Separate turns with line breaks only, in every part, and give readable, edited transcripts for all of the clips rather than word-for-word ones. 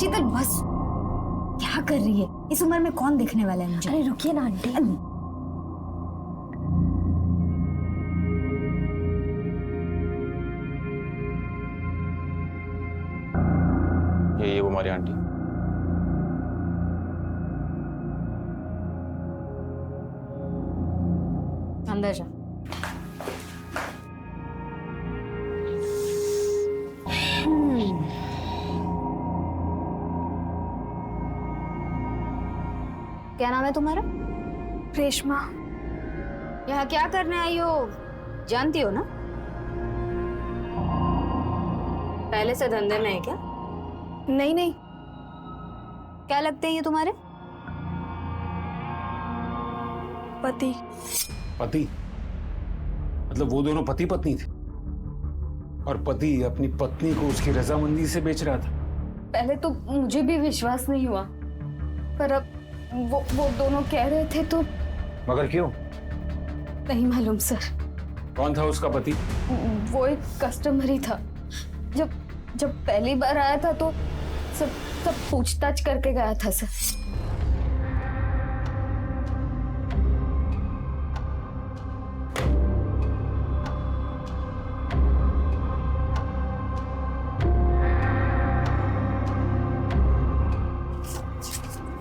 शीतल बस, क्या कर रही है? इस उम्र में कौन देखने वाला है मुझे?
अरे रुकिए ना आंटी।
ये वो हमारी आंटी।
अंदर जा। क्या नाम है तुम्हारा?
रेशमा।
यहाँ क्या करने आई हो, जानती हो ना? पहले से धंधे में है क्या?
नहीं नहीं,
क्या लगते हैं ये तुम्हारे?
पति।
पति? मतलब वो दोनों पति पत्नी थे और पति अपनी पत्नी को उसकी रजामंदी से बेच रहा था?
पहले तो मुझे भी विश्वास नहीं हुआ, पर अब वो दोनों कह रहे थे तो।
मगर क्यों?
नहीं मालूम सर।
कौन था उसका पति?
वो एक कस्टमर ही था। जब पहली बार आया था तो सब पूछताछ करके गया था सर।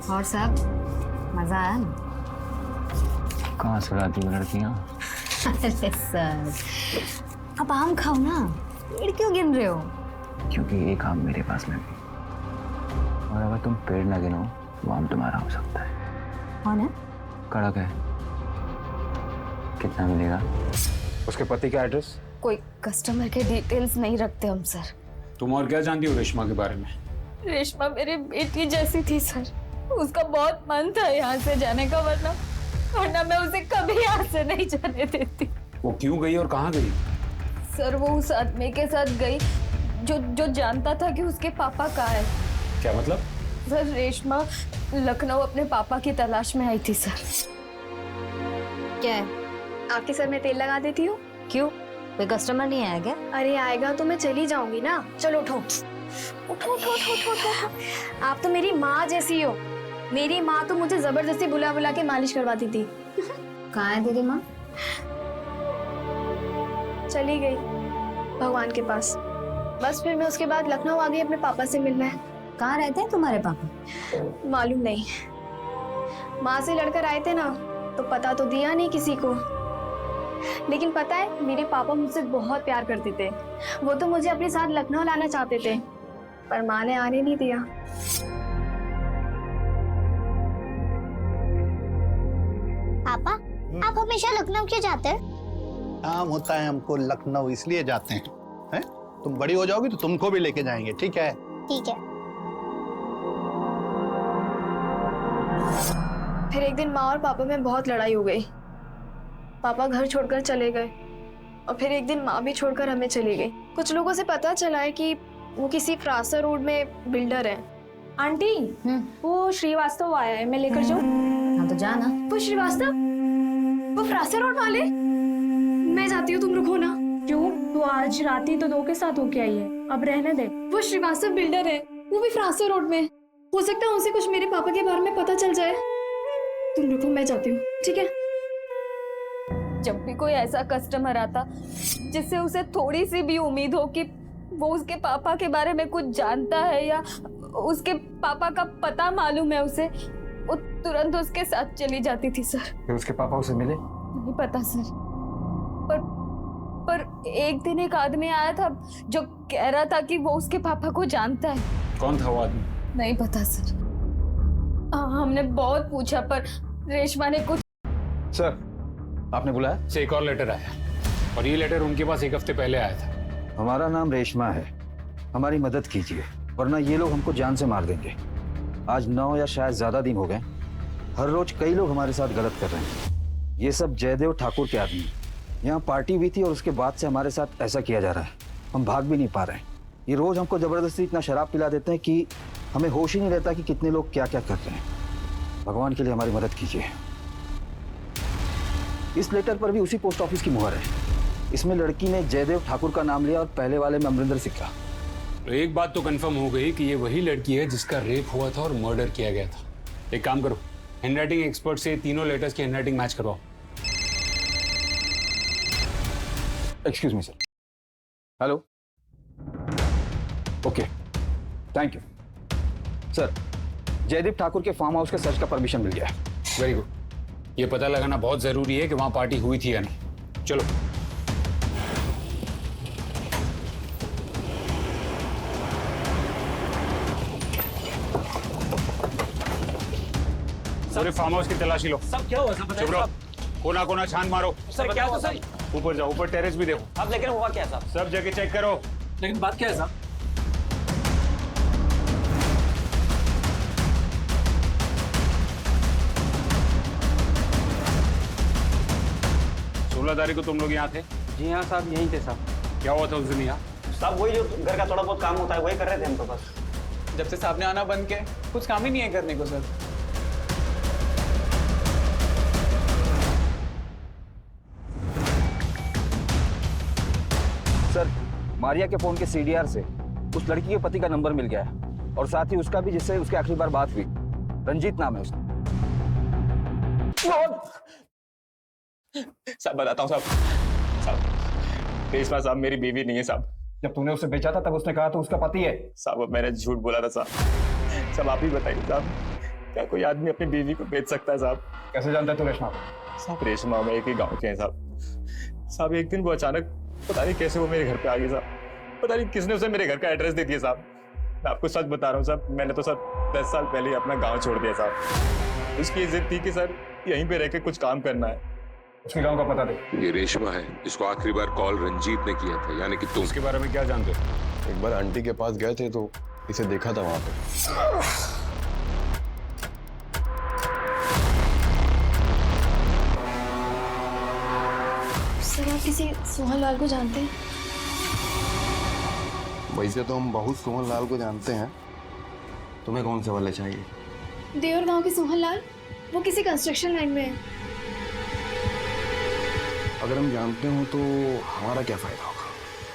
और साहब, मजा आया ना?
कहाँ से लाती हो लड़कियाँ?
अरे सर, अब आम खाओ ना, पेड़ क्यों गिन रहे हो?
क्योंकि एक आम मेरे पास में भी, और अगर तुम पेड़ न गिनो वो आम तुम्हारा हो सकता है।
कौन है?
कड़क है। कितना मिलेगा?
उसके पति का एड्रेस?
कोई कस्टमर के डिटेल्स नहीं रखते हम सर।
तुम और क्या जानती हो रेशमा के बारे में?
रेशमा मेरी बेटी जैसी थी सर। उसका बहुत मन था यहाँ से जाने का, वरना मैं उसे कभी यहाँ से नहीं जाने देती।
वो क्यों गई और कहाँ गई?
सर वो उस आदमी के साथ गई जो जानता था कि उसके पापा कहाँ है।
क्या मतलब?
सर रेशमा लखनऊ अपने पापा की तलाश में आई थी सर।
क्या है?
आपके सर में तेल लगा देती हूँ।
क्यों, कोई कस्टमर नहीं आया क्या?
अरे आएगा तो मैं चली जाऊंगी ना। चलो उठो उठो उठो उठो उठो उठो। आप तो मेरी माँ जैसी हो। मेरी माँ तो मुझे जबरदस्ती बुला बुला के मालिश करवाती थी।
कहाँ है तेरी माँ?
चली गई भगवान के पास। बस फिर मैं उसके बाद लखनऊ आ गई अपने पापा से मिलने।
कहाँ रहते हैं तुम्हारे पापा?
मालूम नहीं, माँ से लड़कर आए थे ना तो पता तो दिया नहीं किसी को। लेकिन पता है मेरे पापा मुझसे बहुत प्यार करते थे। वो तो मुझे अपने साथ लखनऊ लाना चाहते थे, पर माँ ने आने नहीं दिया।
पापा, आप हमेशा लखनऊ क्यों जाते हैं?
काम होता है हमको लखनऊ, इसलिए जाते हैं। हैं? तुम बड़ी हो जाओगी तो तुमको भी लेके जाएंगे, ठीक है?
ठीक है।
फिर एक दिन माँ और पापा में बहुत लड़ाई हो गई। पापा घर छोड़कर चले गए और फिर एक दिन माँ भी छोड़कर हमें चली गई। कुछ लोगों से पता चला है कि वो किसी फ्रांसा रोड में बिल्डर है।
आंटी वो श्रीवास्तव आया है, मैं लेकर जाऊँ?
हाँ तो जाना।
वो श्रीवास्तव, वो फ्रांसा रोड वाले? मैं जाती हूँ, तुम रुको ना।
क्यों? तो आज रात ही तो दो के साथ होके आई है, अब रहने दे।
वो श्रीवास्तव बिल्डर है, वो भी फ्रांसा रोड में। हो सकता है उनसे कुछ मेरे पापा के बारे में पता चल जाए। तुम रुको, मैं जाती हूँ, ठीक है?
जब भी कोई ऐसा कस्टमर आता जिससे उसे थोड़ी सी भी उम्मीद हो कि वो उसके पापा के बारे में कुछ जानता है या उसके पापा का पता मालूम है उसे, वो तुरंत उसके साथ चली जाती थी सर।
फिर उसके पापा उसे मिले?
नहीं पता सर, पर एक दिन एक आदमी आया था जो कह रहा था कि वो उसके पापा को जानता है।
कौन था वो आदमी?
नहीं पता सर। हमने बहुत पूछा पर रेशमा ने कुछ।
सर, आपने बुलाया? से एक और लेटर आया और ये लेटर उनके पास एक हफ्ते पहले आया था।
हमारा नाम रेशमा है, हमारी मदद कीजिए वरना ये लोग हमको जान से मार देंगे। आज 9 या शायद ज्यादा दिन हो गए, हर रोज कई लोग हमारे साथ गलत कर रहे हैं। ये सब जयदेव ठाकुर के आदमी। यहाँ पार्टी भी थी और उसके बाद से हमारे साथ ऐसा किया जा रहा है, हम भाग भी नहीं पा रहे हैं। ये रोज हमको जबरदस्ती इतना शराब पिला देते हैं कि हमें होश ही नहीं रहता कि कितने लोग क्या क्या कर रहे हैं। भगवान के लिए हमारी मदद कीजिए। इस लेटर पर भी उसी पोस्ट ऑफिस की मुहर है। इसमें लड़की ने जयदेव ठाकुर का नाम लिया और पहले वाले में अमरिंदर सिक्का।
तो एक बात तो कंफर्म हो गई कि ये वही लड़की है जिसका रेप हुआ था और मर्डर किया गया था। एक काम करो, हैंडराइटिंग एक्सपर्ट से तीनों लेटर्स की हैंडराइटिंग मैच करवाओ।
Excuse me sir. Hello. Okay, thank you sir. Jaydeep Thakur के फार्म हाउस के सर्च का परमिशन मिल गया है।
Very good. ये पता लगाना बहुत जरूरी है कि वहां पार्टी हुई थी या नहीं। चलो। पूरे फार्म हाउस की तलाशी लो।
सब क्या हुआ? सब
चुप रहो, कोना कोना छान मारो।
सर क्या हुआ सर?
ऊपर जाओ, ऊपर टेरेस भी देखो।
अब लेकिन हुआ क्या साहब?
सब जगह चेक करो।
लेकिन बात क्या है साहब?
16 तारीख को तुम लोग यहाँ थे?
जी हाँ साहब, यहीं थे साहब।
क्या हुआ था उस दिन यहाँ?
साहब वही जो घर का थोड़ा बहुत काम होता है वही कर रहे थे हम तो बस।
जब से साहब ने आना बंद किया कुछ काम ही नहीं है करने को सर।
सर, मारिया के फोन के सीडीआर से उस लड़की के पति का नंबर मिल गया है और साथ ही उसका भी जिससे उसकी आखिरी बार बात हुई। रंजीत नाम है उसका।
साहब बताता हूँ साहब, रेशमा साहब मेरी बीवी नहीं है साहब।
जब तूने उसे बेचा था तब उसने कहा तो उसका पति है।
साहब मैंने झूठ बोला था साहब। साहब आप ही बताइए साहब, क्या कोई आदमी अपनी बीवी को बेच सकता है साहब?
कैसे जानता है तू रेशमा को?
साहब रेशमा में एक ही गाँव के हैं साहब। साहब एक दिन वो अचानक पता नहीं कैसे वो मेरे घर पे आ गई साहब। पता नहीं किसने उसे मेरे घर का एड्रेस दे दिया साहब। मैं आपको सच बता रहा हूँ साहब, मैंने तो सर 10 साल पहले अपना गाँव छोड़ दिया साहब। उसकी जिद थी कि सर यहीं पे रह के कुछ काम करना है।
उसके गांव का पता दे।
ये रेशमा है जिसको आखिरी बार कॉल रंजीत ने किया था, यानी कि तुम।
उसके बारे में क्या जानते हो?
एक बार आंटी के पास गए थे तो इसे देखा था वहां पे।
सर आप किसी सोहन लाल को जानते हैं?
वैसे तो हम बहुत सोहन लाल को जानते हैं। तुम्हें कौन से वाले चाहिए?
देवर गांव के सोहन लाल, वो किसी कंस्ट्रक्शन लाइन में है।
अगर हम जानते हो तो हमारा क्या फायदा होगा?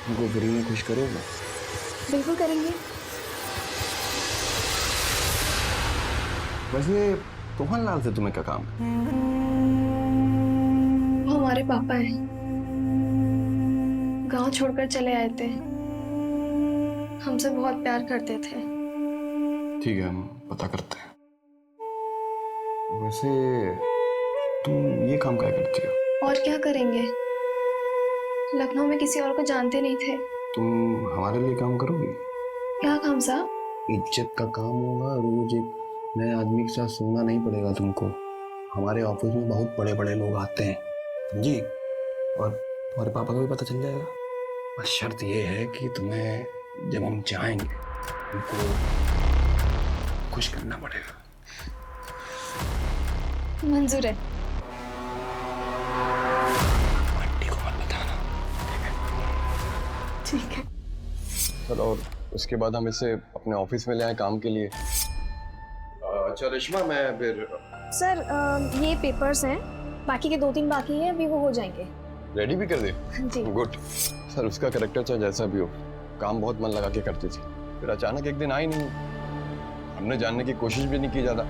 हमको फ्री में खुश करोगे?
बिल्कुल करेंगे।
वैसे सोहन लाल से तुम्हें क्या काम है?
वो हमारे पापा हैं, गांव छोड़कर चले आए थे, हमसे बहुत प्यार करते थे।
ठीक है, हम पता करते हैं। वैसे तुम ये काम क्या करती हो?
और क्या करेंगे, लखनऊ में किसी और को जानते नहीं थे।
तुम हमारे लिए काम करोगी?
क्या काम साहब?
इज्जत का काम होगा, रोज एक नए आदमी के साथ सोना नहीं पड़ेगा तुमको। हमारे ऑफिस में बहुत बड़े बड़े लोग आते हैं, समझी? और तुम्हारे पापा को भी पता चल जाएगा। बस शर्त ये है कि तुम्हें जब हम जाएंगे उनको खुश करना पड़ेगा।
मंजूर है। ठीक है।
चलो, और उसके बाद हम इसे अपने ऑफिस में ले आए काम के लिए। अच्छा रेशमा, मैं फिर
सर ये पेपर्स हैं, बाकी के 2-3 बाकी हैं, अभी वो हो जाएंगे।
रेडी भी कर दे?
जी।
गुड। सर उसका कैरेक्टर चाहे जैसा भी हो, काम बहुत मन लगा के करती थी, फिर अचानक एक दिन आई नहीं। हमने जानने की कोशिश भी नहीं की ज़्यादा।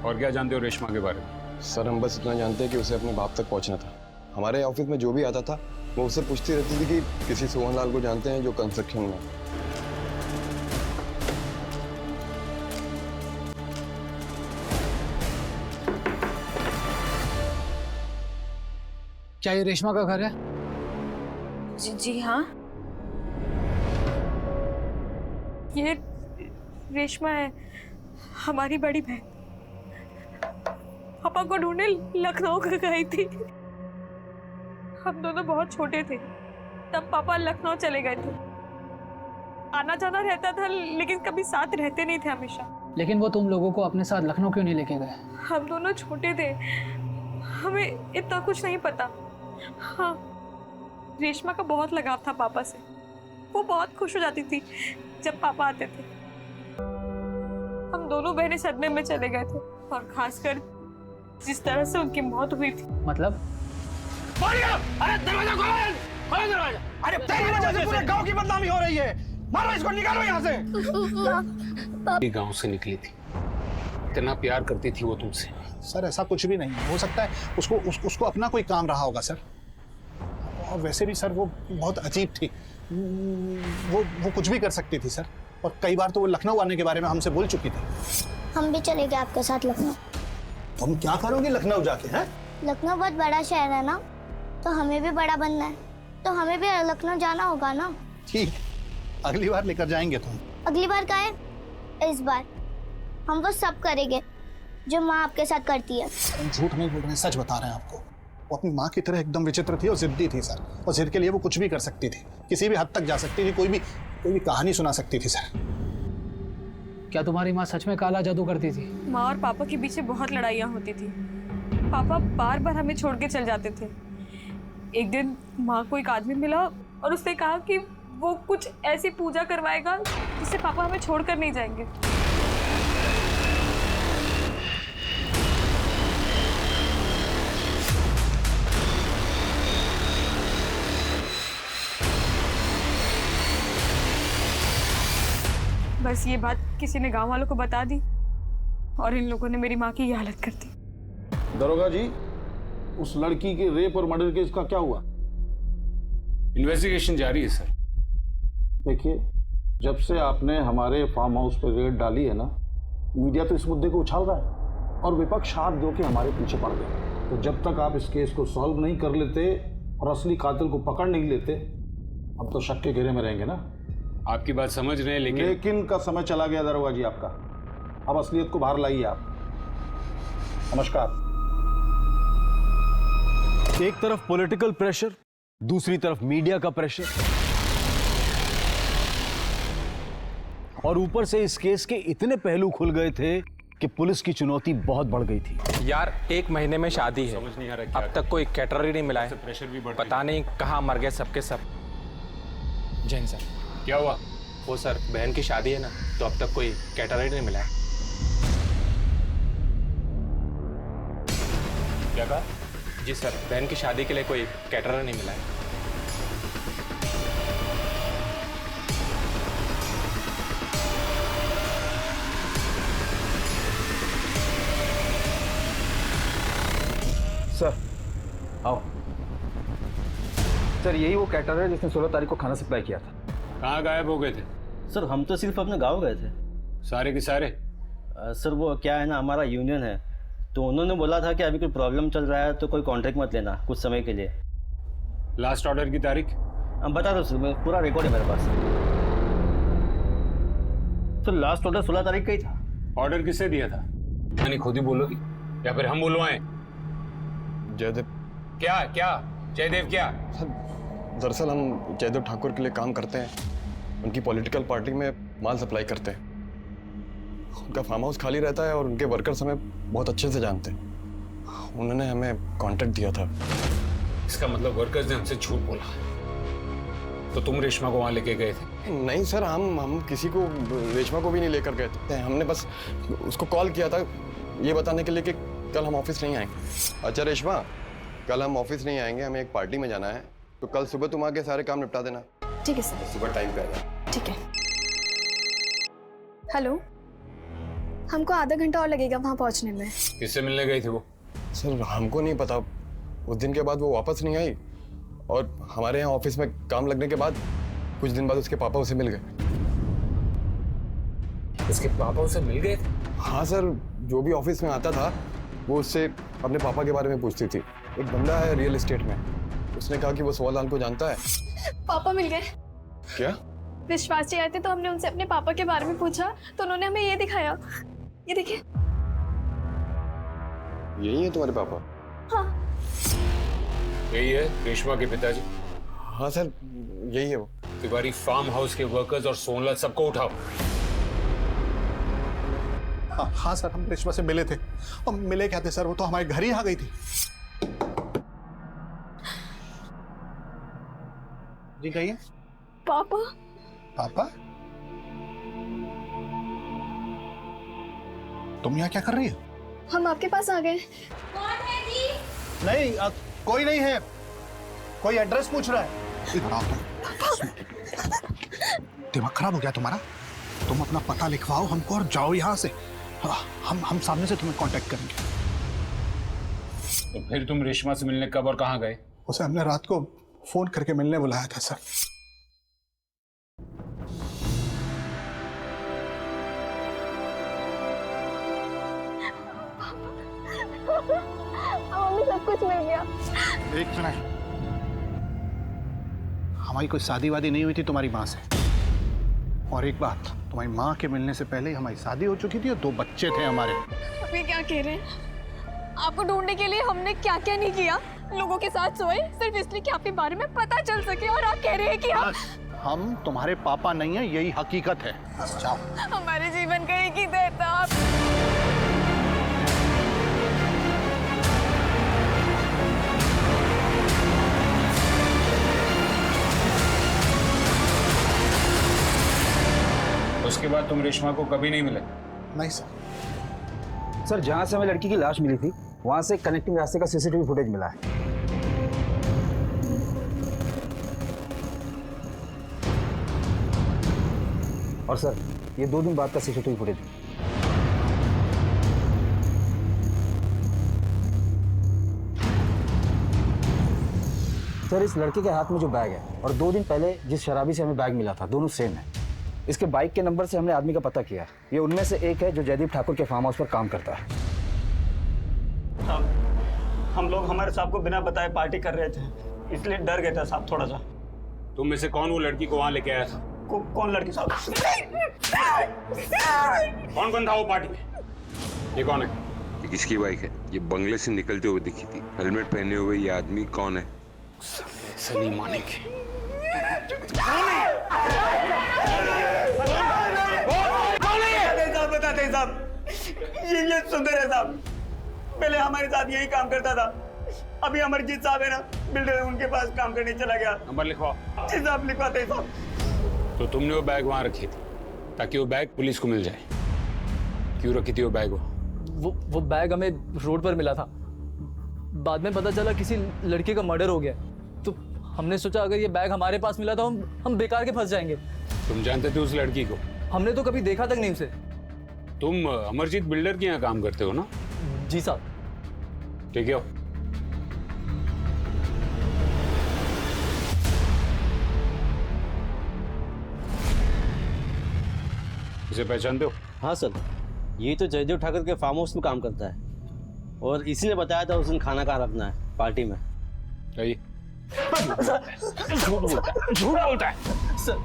और क्या जानते हो रेशमा के बारे में?
सर हम बस इतना जानते हैं कि उसे अपने बाप तक पहुंचना था। हमारे ऑफिस में जो भी आता था वो उससे पूछती रहती थी कि किसी सोहन लाल को जानते हैं जो कंस्ट्रक्शन में।
क्या ये रेशमा का घर है?
जी हाँ, ये रेशमा है, हमारी बड़ी बहन। पापा को ढूंढने लखनऊ गई थी। हम दोनों बहुत छोटे थे तब पापा लखनऊ चले गए थे। आना जाना रहता था लेकिन कभी साथ रहते नहीं थे हमेशा।
लेकिन वो तुम लोगों को अपने साथ लखनऊ क्यों नहीं लेके गए?
हम दोनों छोटे थे, हमें इतना कुछ नहीं पता। हाँ, रेशमा का बहुत लगाव था पापा से। वो बहुत खुश हो जाती थी जब पापा आते थे। हम दोनों बहनें सदमे में चले गए थे, और खासकर जिस तरह से उनकी मौत हुई थी।
मतलब?
अरे दरवाजा खोलो, खोलो दरवाजा। अरे तेरी वजह से पूरे गांव की बदनामी हो रही है।
मारो इसको, निकालो यहाँ से।
गांव से निकली थी, इतना प्यार करती थी वो तुमसे।
सर ऐसा कुछ भी नहीं है, हो सकता है उसको अपना कोई काम रहा होगा सर। और वैसे भी सर वो बहुत अजीब थी, वो कुछ भी कर सकती थी सर। और कई बार तो वो लखनऊ आने के बारे में हमसे बोल चुकी थी।
हम भी चलेंगे आपके साथ लखनऊ।
तुम क्या करोगे लखनऊ जाके? हैं?
लखनऊ बहुत बड़ा शहर है ना, तो हमें भी बड़ा बनना है, तो हमें भी लखनऊ जाना होगा ना।
ठीक, अगली बार लेकर जाएंगे तुम।
अगली बार का है? इस बार हम वो सब करेंगे जो माँ आपके साथ करती है।
हम झूठ नहीं बोल रहे हैं, सच बता रहे हैं आपको। वो अपनी माँ की तरह एकदम विचित्र थी और जिद्दी थी सर। और जिद के लिए वो कुछ भी कर सकती थी, किसी भी हद तक जा सकती थी, कोई भी कहानी सुना सकती थी सर।
क्या तुम्हारी माँ सच में काला जादू करती थी?
माँ और पापा के बीच में बहुत लड़ाइयाँ होती थी। पापा बार बार हमें छोड़ के चल जाते थे। एक दिन माँ को एक आदमी मिला और उसने कहा कि वो कुछ ऐसी पूजा करवाएगा जिससे पापा हमें छोड़कर नहीं जाएंगे। बस ये बात किसी ने गांव वालों को बता दी और इन लोगों ने मेरी माँ की ये हालत कर दी।
दरोगा जी, उस लड़की के रेप और मर्डर केस का क्या हुआ?
इन्वेस्टिगेशन जारी है सर।
देखिए, जब से आपने हमारे फार्म हाउस पर रेड डाली है ना, मीडिया तो इस मुद्दे को उछाल रहा है और विपक्ष हाथ धो के हमारे पीछे पड़ गए। तो जब तक आप इस केस को सॉल्व नहीं कर लेते और असली कातिल को पकड़ नहीं लेते, अब तो शक के घेरे में रहेंगे ना।
आपकी बात समझ रहे हैं,
लेकिन का समय चला गया दरोगा जी आपका। अब असलियत को बाहर लाइए आप। नमस्कार।
एक तरफ पॉलिटिकल प्रेशर, दूसरी तरफ मीडिया का प्रेशर, और ऊपर से इस केस के इतने पहलू खुल गए थे कि पुलिस की चुनौती बहुत बढ़ गई थी।
यार 1 महीने में शादी है, अब तक कोई कैटरर ही नहीं मिला है।
प्रेशर भी बढ़,
पता नहीं कहाँ मर गए सबके सब। जैन सर,
क्या हुआ?
वो सर बहन की शादी है ना, तो अब तक कोई कैटरर ही नहीं मिला है।
क्या कहा?
जी सर, बहन की शादी के लिए कोई कैटरर नहीं मिला है।
सर आओ। सर यही वो कैटरर है जिसने 16 तारीख को खाना सप्लाई किया था।
कहाँ गायब हो गए थे?
सर हम तो सिर्फ अपने गांव गए थे।
सारे के सारे?
सर वो क्या है ना, हमारा यूनियन है, तो उन्होंने बोला था कि अभी कोई प्रॉब्लम चल रहा है तो कोई कॉन्ट्रैक्ट मत लेना कुछ समय के लिए।
लास्ट ऑर्डर की तारीख?
बता दो सर, पूरा रिकॉर्ड है मेरे पास। तो लास्ट ऑर्डर 16 तारीख का ही था।
ऑर्डर किससे दिया था? यानी खुद ही बोलोगी या फिर हम बुलवाएं?
जयदेव।
क्या क्या जयदेव क्या?
दरअसल हम जयदेव ठाकुर के लिए काम करते हैं, उनकी पॉलिटिकल पार्टी में माल सप्लाई करते हैं। उनका फार्म हाउस खाली रहता है और उनके वर्कर्स हमें बहुत अच्छे से जानते हैं। उन्होंने हमें कॉन्ट्रैक्ट दिया था।
इसका मतलब वर्कर्स ने हमसे झूठ बोला, तो तुम रेशमा को वहां लेके गए थे?
नहीं सर, हम किसी को, रेशमा को भी नहीं लेकर गए थे। हमने बस उसको कॉल किया था ये बताने के लिए कि कल हम ऑफिस नहीं आएंगे। अच्छा रेशमा, कल हम ऑफिस नहीं आएंगे, हमें एक पार्टी में जाना है, तो कल सुबह तुम आके सारे काम निपटा देना।
ठीक है सर।
सुबह टाइम पे आ जाना।
ठीक है। हेलो, हमको आधा घंटा और लगेगा वहाँ पहुँचने में।
किससे मिलने गई थी वो?
सर हमको नहीं पता, उस दिन के बाद वो वापस नहीं आई और हमारे यहाँ ऑफिस में काम लगने के बाद कुछ दिन बाद उसके पापा उसे मिल गए।
उसके पापा उसे मिल गए?
हाँ सर, जो भी ऑफिस में आता था वो उससे अपने पापा के बारे में पूछती थी। एक बंदा है रियल एस्टेट में, उसने कहा कि वो सोहलाल को जानता है।
पापा मिल गए?
क्या?
विश्वास जी आए थे तो हमने उनसे अपने पापा के बारे में पूछा तो उन्होंने हमें ये दिखाया। ये देखिए।
यही है तुम्हारे पापा?
हाँ।
यही है रेशमा के पिताजी?
हाँ सर, यही है वो।
तिवारी फार्म हाउस के वर्कर्स और सोनलाल सबको उठाओ।
हाँ सर, हम रेशमा से मिले थे। और मिले क्या थे सर, वो तो हमारे घर ही आ गई थी। जी कहिए।
पापा।
पापा? तुम यहाँ क्या कर रही हो?
हम आपके पास आ गए।
कौन है जी?
नहीं, कोई नहीं है। कोई एड्रेस पूछ रहा है। इधर आओ तुम। दिमाग खराब हो गया तुम्हारा? तुम अपना पता लिखवाओ हमको और जाओ यहाँ से। हम सामने से तुम्हें कांटेक्ट करेंगे।
तो फिर तुम रेशमा से मिलने कब और कहाँ गए?
उसे हमने रात को फोन करके मिलने बुलाया था सर।
मम्मी सब कुछ मिल गया।
एक मिनट, हमारी कोई शादी वादी नहीं हुई थी तुम्हारी माँ से। और एक बात, तुम्हारी माँ के मिलने से पहले ही हमारी शादी हो चुकी थी और 2 बच्चे थे हमारे।
अब ये क्या कह रहे हैं? आपको ढूंढने के लिए हमने क्या क्या नहीं किया। लोगों के साथ सोए सिर्फ इसलिए कि आपके बारे में पता चल सके, और आप कह रहे हैं कि
हम तुम्हारे पापा नहीं है, यही हकीकत है। बस जाओ।
हमारे जीवन का एक ही दर्द था आप।
उसके बाद तुम रेशमा को कभी नहीं मिले?
नहीं सर।
सर, जहां से हमें लड़की की लाश मिली थी वहां से कनेक्टिंग रास्ते का सीसीटीवी फुटेज मिला है। और सर, ये 2 दिन बाद का सीसीटीवी फुटेज। सर, इस लड़के के हाथ में जो बैग है और 2 दिन पहले जिस शराबी से हमें बैग मिला था, दोनों सेम है। इसके बाइक के नंबर से हमने आदमी का पता किया। ये उनमें से एक है जो जयदीप ठाकुर के फार्म हाउस पर काम करता है।
हम लोग हमारे साहब को बिना बताए पार्टी कर रहे थे, इसलिए डर गए थे साहब थोड़ा सा।
तुम में से कौन वो लड़की को वहां लेके आया था?
कौन लड़की साहब?
कौन कौन था वो पार्टी में? ये कौन है?
ये किसकी बाइक है? ये बंगले से निकलते हुए दिखी थी। हेलमेट पहने हुए ये आदमी कौन है?
सलीम मानिक।
बताते साहब, ये सुंदर है साहब। पहले हमारे साथ यही काम करता था। अभी अमरजीत साहब है ना, बिल्डर, उनके पास काम करने चला गया।
नंबर लिखवाओ।
जी साहब, लिखवाते साहब।
तो तुमने वो बैग वहां रखी थी ताकि वो बैग पुलिस को मिल जाए। क्यों रखी थी वो बैग?
वो बैग हमें रोड पर मिला था। बाद में पता चला किसी लड़के का मर्डर हो गया, तो हमने सोचा अगर ये बैग हमारे पास मिला तो हम बेकार के फंस जाएंगे।
तुम जानते थे उस लड़की को?
हमने तो कभी देखा तक नहीं उसे।
तुम अमरजीत बिल्डर के यहाँ काम करते हो ना?
जी साहब।
ठीक है। इसे पहचानते हो?
हाँ सर, ये तो जयदेव ठाकुर के फार्म हाउस में काम करता है और इसी ने बताया था उस दिन खाना कहाँ रखना है पार्टी में।
झूठ बोलता है
सर।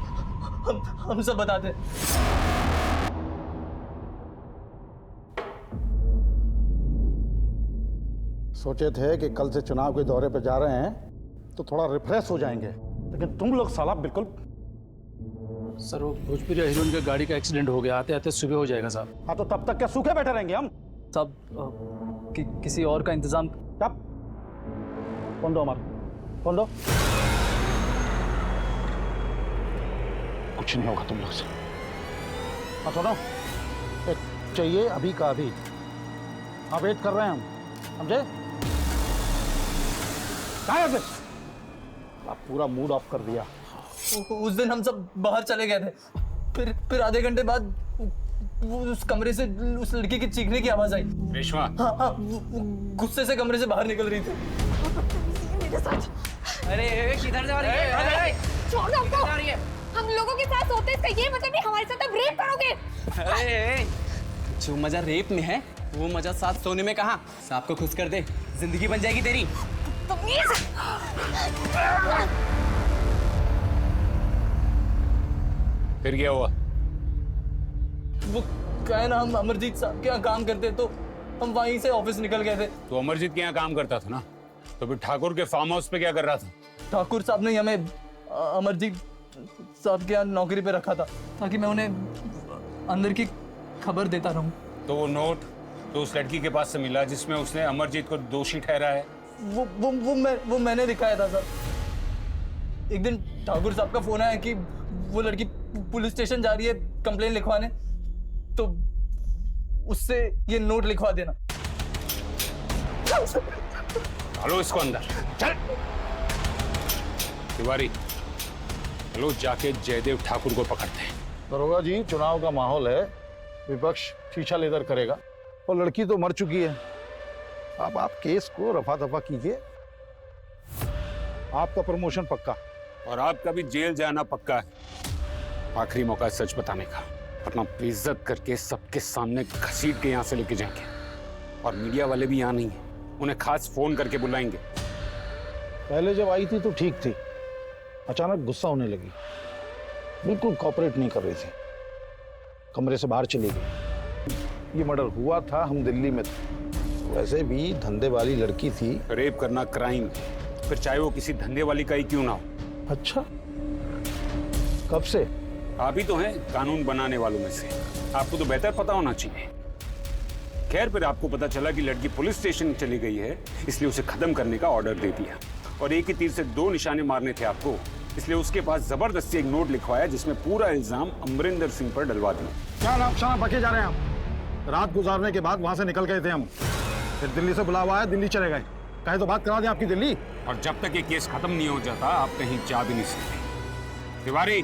हम सब बताते।
सोचे थे कि कल से चुनाव के दौरे पे जा रहे हैं तो थोड़ा रिफ्रेश हो जाएंगे, लेकिन तुम लोग साला बिल्कुल।
सर, वो भोजपुरी हीरोइन के गाड़ी का एक्सीडेंट हो गया, आते आते सुबह हो जाएगा साहब।
हाँ, तो तब तक क्या सूखे बैठे रहेंगे हम?
साहब, किसी और का इंतजाम।
तब फोन दो हमारा, फोन दो। कुछ नहीं होगा तुम लोग से। हाँ सुनो, चाहिए अभी का अभी। हाँ, वेट कर रहे हैं हम, समझे? कहाँ है? आप पूरा मूड ऑफ कर दिया।
उस दिन हम सब बाहर चले गए थे, फिर आधे घंटे बाद वो उस कमरे से उस लड़की की चीखने की आवाज आई।
रेशमा?
हाँ, गुस्से से कमरे से बाहर निकल रही थी।
अरे किधर जा रही है? छोड़ दो हमको। हम लोगों के साथ होते इसका ये मतलब नहीं हमारे साथ अब रेप करोगे।
अरे जो मजा रेप में है वो मजा साथ सोने में कहाँ? सांप को खुश कर दे, जिंदगी बन जाएगी तेरी।
फिर क्या हुआ?
वो क्या है ना, हम अमरजीत साहब के यहाँ काम करते तो हम वहीं से ऑफिस निकल गए थे।
तो अमरजीत के यहाँ काम करता था ना, तो फिर ठाकुर के फार्म हाउस पे क्या कर रहा था?
ठाकुर साहब ने हमें अमरजीत साहब के यहाँ नौकरी पे रखा था ताकि मैं उन्हें अंदर की खबर देता रहूं।
तो वो नोट तो उस लड़की के पास से मिला जिसमें उसने अमरजीत को दोषी ठहरा है?
वो मैंने दिखाया था सर। एक दिन ठाकुर साहब का फोन आया कि वो लड़की पुलिस स्टेशन जा रही है कंप्लेन लिखवाने, तो उससे ये नोट लिखवा देना।
डालो इसको अंदर। चल तिवारी, चलो जाके जयदेव ठाकुर को पकड़ते हैं।
दरोगा जी, चुनाव का माहौल है, विपक्ष शीशा लेदर करेगा और लड़की तो मर चुकी है। अब आप केस को रफा दफा कीजिए, आपका प्रमोशन पक्का
और आपका भी जेल जाना पक्का है। आखिरी मौका है सच बताने का, वरना बेइज्जत करके सबके सामने घसीट के यहाँ से लेके जाएंगे। और मीडिया वाले भी यहाँ नहीं है, उन्हें खास फोन करके बुलाएंगे।
पहले जब आई थी तो ठीक थी, अचानक गुस्सा होने लगी, बिल्कुल कॉपरेट नहीं कर रही थी, कमरे से बाहर चली गई। ये मर्डर हुआ था, हम दिल्ली में थे, वैसे भी धंधे वाली लड़की थी।
रेप करना क्राइम, फिर चाहे वो किसी धंधे वाली का ही क्यों ना हो।
अच्छा, कब से?
आप ही तो हैं कानून बनाने वालों में से, आपको तो बेहतर पता होना चाहिए। खैर, फिर आपको पता चला कि लड़की पुलिस स्टेशन चली गई है, इसलिए उसे खत्म करने का ऑर्डर दे दिया और एक ही तीर से 2 निशाने मारने थे आपको, इसलिए उसके पास जबरदस्ती एक नोट लिखवाया जिसमें पूरा इल्जाम अमरिंदर सिंह पर डलवा दिया।
क्या नाम शाम बके जा रहे हैं हम? रात गुजारने के बाद वहां से निकल गए थे हम, फिर दिल्ली से बुलावा आया, दिल्ली चले गए। कहे तो बात करा दें आपकी दिल्ली।
और जब तक ये केस खत्म नहीं हो जाता आप कहीं जा भी नहीं सकते। तिवारी,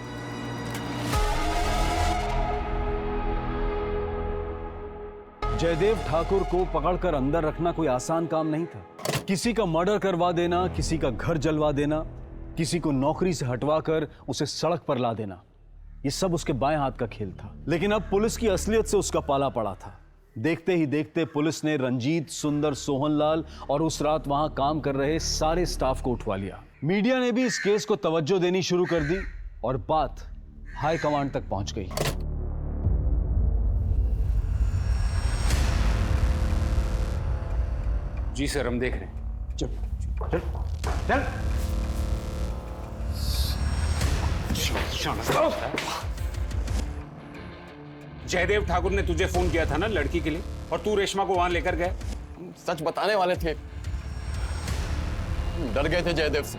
जयदेव ठाकुर को पकड़कर अंदर रखना कोई आसान काम नहीं था। किसी का मर्डर करवा देना, किसी का घर जलवा देना, किसी को नौकरी से हटवाकर उसे सड़क पर ला देना, ये सब उसके बाएं हाथ का खेल था। लेकिन अब पुलिस की असलियत से उसका पाला पड़ा था। देखते ही देखते पुलिस ने रंजीत, सुंदर, सोहनलाल और उस रात वहां काम कर रहे सारे स्टाफ को उठवा लिया। मीडिया ने भी इस केस को तवज्जो देनी शुरू कर दी और बात हाई कमांड तक पहुंच गई।
जी सर, हम देख रहे हैं।
चल चल चल।
जयदेव ठाकुर ने तुझे फोन किया था ना लड़की के लिए, और तू रेशमा को वहां लेकर गए।
सच बताने वाले थे, डर गए थे जयदेव से।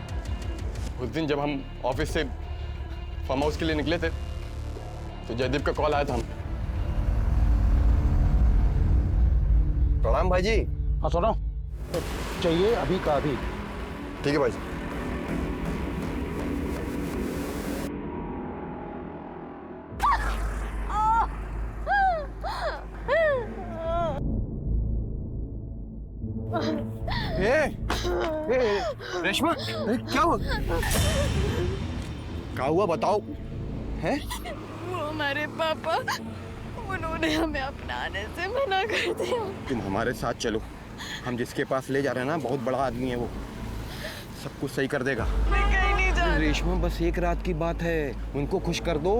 उस दिन जब हम ऑफिस से फार्म हाउस के लिए निकले थे तो जयदेव का कॉल आया था हमें। प्रणाम भाई जी।
हाँ सुनो, चाहिए अभी का अभी।
ठीक है भाई जी।
रेशमा, क्या हुआ? क्या हुआ बताओ? हैं?
वो हमारे पापा, उन्होंने हमें अपनाने से मना कर दिया।
तुम हमारे साथ चलो, हम जिसके पास ले जा रहे हैं ना बहुत बड़ा आदमी है, वो सब कुछ सही कर देगा।
मैं कहीं नहीं जा रही।
रेशमा, बस एक रात की बात है, उनको खुश कर दो,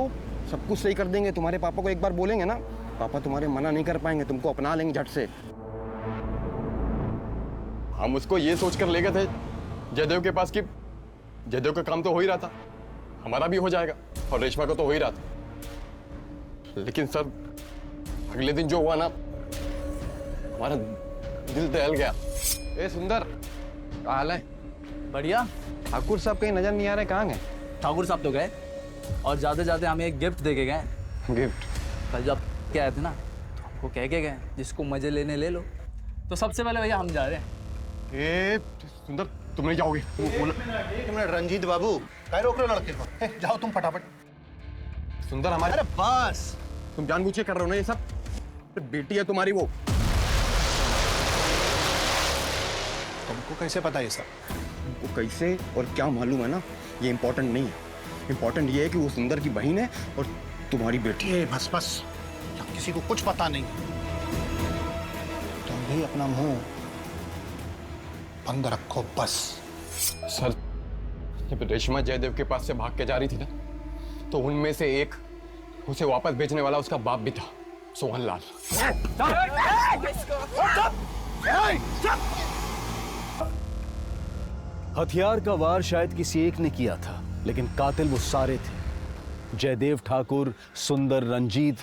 सब कुछ सही कर देंगे। तुम्हारे पापा को एक बार बोलेंगे ना, पापा तुम्हारे मना नहीं कर पाएंगे, तुमको अपना लेंगे झट से।
हम उसको ये सोच कर ले गए थे जयदेव के पास कि जयदेव का काम तो हो ही रहा था, हमारा भी हो जाएगा और रेशमा का तो हो ही रहा था। लेकिन सर, अगले दिन जो हुआ ना, हमारा दिल दहल गया।
ए सुंदर, क्या हाल है?
बढ़िया।
ठाकुर साहब कहीं नजर नहीं आ रहे, कहाँ गए?
ठाकुर साहब तो गए और जाते जाते हमें एक गिफ्ट दे के गए।
गिफ्ट?
कल जब क्या आए थे ना, तो हमको कह के गए जिसको मजे लेने ले लो। तो सबसे पहले भैया हम जा रहे हैं।
ए सुंदर, तुम नहीं जाओगे?
तुमने रंजीत बाबू कह रोक रहे हो लड़के को? जाओ तुम फटाफट।
सुंदर हमारे,
अरे बस,
तुम जानबूझ के कर रहे हो ना ये सब? बेटी है तुम्हारी वो।
तुमको कैसे पता ये सब?
वो कैसे और क्या मालूम है ना, ये इम्पोर्टेंट नहीं है। इम्पोर्टेंट ये है कि वो सुंदर की बहन है और तुम्हारी बेटी है।
बस बस, किसी को कुछ पता नहीं। तुम भी अपना मुंह बंद रखो बस।
सर, जब रेशमा जयदेव के पास से भाग के जा रही थी ना, तो उनमें से एक उसे वापस भेजने वाला उसका बाप भी था, सोहनलाल।
हथियार का वार शायद किसी एक ने किया था, लेकिन कातिल वो सारे थे। जयदेव ठाकुर, सुंदर, रंजीत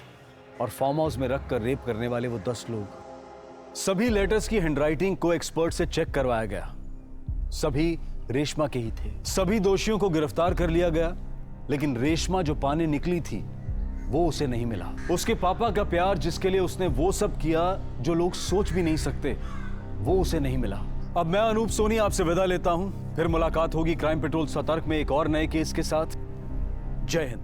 और फार्म हाउस में रखकर रेप करने वाले वो 10 लोग। सभी लेटर्स की हैंडराइटिंग को एक्सपर्ट से चेक करवाया गया, सभी रेशमा के ही थे। सभी दोषियों को गिरफ्तार कर लिया गया, लेकिन रेशमा जो पाने निकली थी वो उसे नहीं मिला। उसके पापा का प्यार, जिसके लिए उसने वो सब किया जो लोग सोच भी नहीं सकते, वो उसे नहीं मिला। अब मैं अनूप सोनी आपसे विदा लेता हूं, फिर मुलाकात होगी क्राइम पेट्रोल सतर्क में एक और नए केस के साथ। जय हिंद।